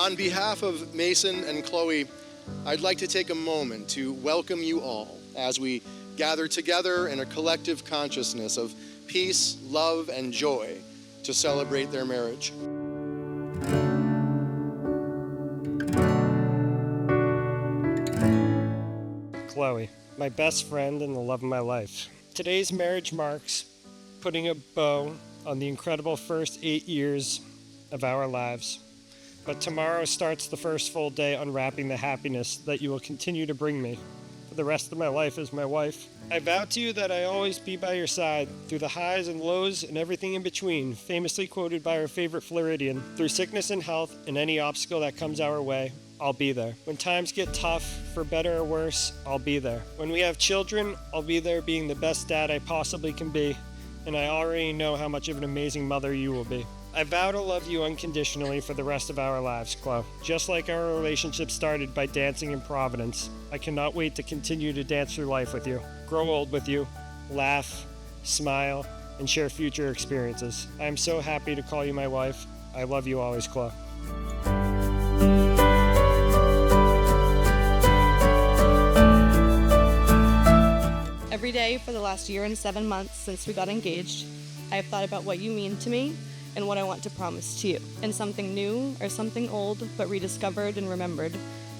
On behalf of Mason and Chloe, I'd like to take a moment to welcome you all as we gather together in a collective consciousness of peace, love, and joy to celebrate their marriage. Chloe, my best friend and the love of my life. Today's marriage marks putting a bow on the incredible first 8 years of our lives. But tomorrow starts the first full day unwrapping the happiness that you will continue to bring me for the rest of my life as my wife. I vow to you that I always be by your side through the highs and lows and everything in between, famously quoted by our favorite Floridian. Through sickness and health and any obstacle that comes our way, I'll be there. When times get tough, for better or worse, I'll be there. When we have children, I'll be there being the best dad I possibly can be, and I already know how much of an amazing mother you will be. I vow to love you unconditionally for the rest of our lives, Chloe. Just like our relationship started by dancing in Providence, I cannot wait to continue to dance through life with you, grow old with you, laugh, smile, and share future experiences. I am so happy to call you my wife. I love you always, Chloe. Every day for the last year and 7 months since we got engaged, I have thought about what you mean to me and what I want to promise to you. And something new or something old but rediscovered and remembered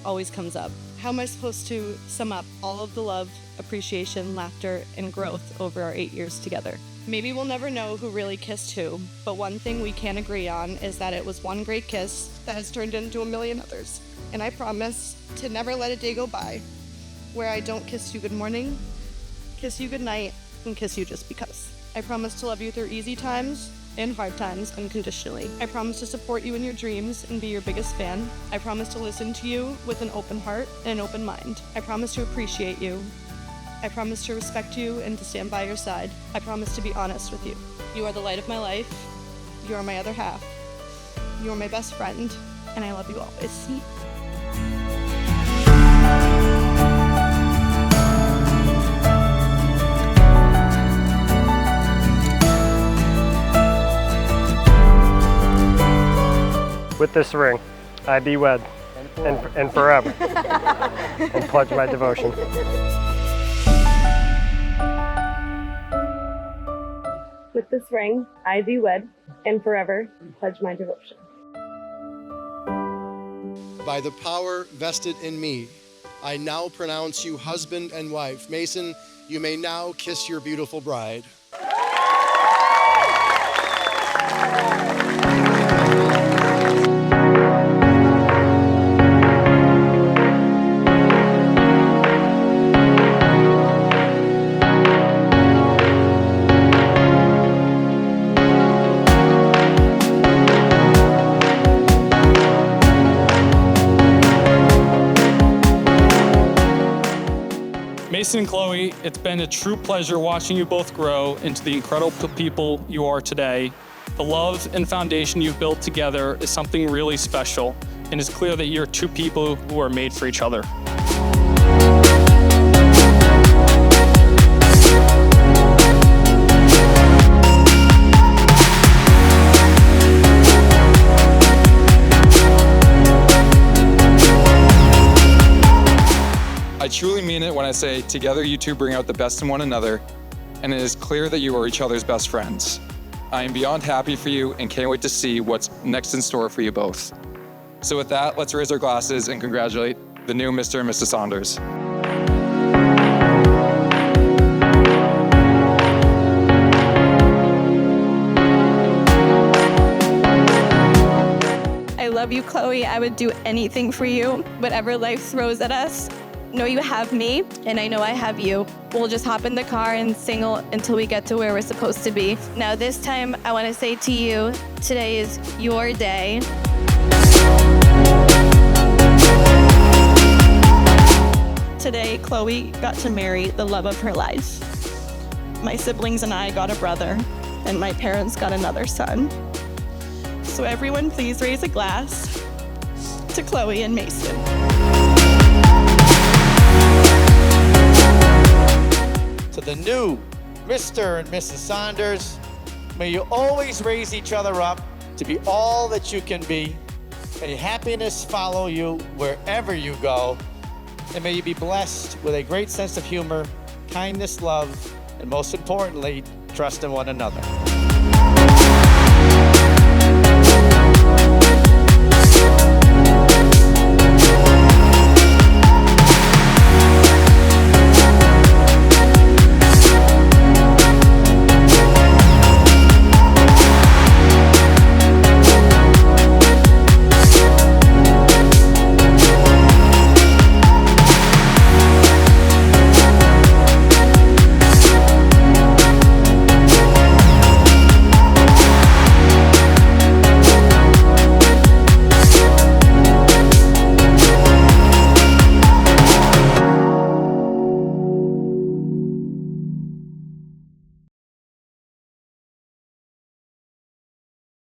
always comes up. How am I supposed to sum up all of the love, appreciation, laughter, and growth over our 8 years together? Maybe we'll never know who really kissed who, but one thing we can agree on is that it was one great kiss that has turned into a million others. And I promise to never let a day go by where I don't kiss you good morning, kiss you good night, and kiss you just because. I promise to love you through easy times and hard times unconditionally. I promise to support you in your dreams and be your biggest fan. I promise to listen to you with an open heart and an open mind. I promise to appreciate you. I promise to respect you and to stand by your side. I promise to be honest with you. You are the light of my life. You are my other half. You are my best friend, and I love you always. With this ring, I be wed, and forever, and pledge my devotion. With this ring, I be wed, and forever pledge my devotion. By the power vested in me, I now pronounce you husband and wife. Mason, you may now kiss your beautiful bride. Mason and Chloe, it's been a true pleasure watching you both grow into the incredible people you are today. The love and foundation you've built together is something really special, and it's clear that you're two people who are made for each other. I truly mean it when I say together you two bring out the best in one another, and it is clear that you are each other's best friends. I am beyond happy for you and can't wait to see what's next in store for you both. So with that, let's raise our glasses and congratulate the new Mr. and Mrs. Saunders. I love you, Chloe. I would do anything for you, whatever life throws at us. Know you have me, and I know I have you. We'll just hop in the car and single until we get to where we're supposed to be. Now this time, I want to say to you, today is your day. Today, Chloe got to marry the love of her life. My siblings and I got a brother, and my parents got another son. So everyone please raise a glass to Chloe and Mason. To the new Mr. and Mrs. Saunders, may you always raise each other up to be all that you can be, May happiness follow you wherever you go. And may you be blessed with a great sense of humor, kindness, love, and most importantly, trust in one another.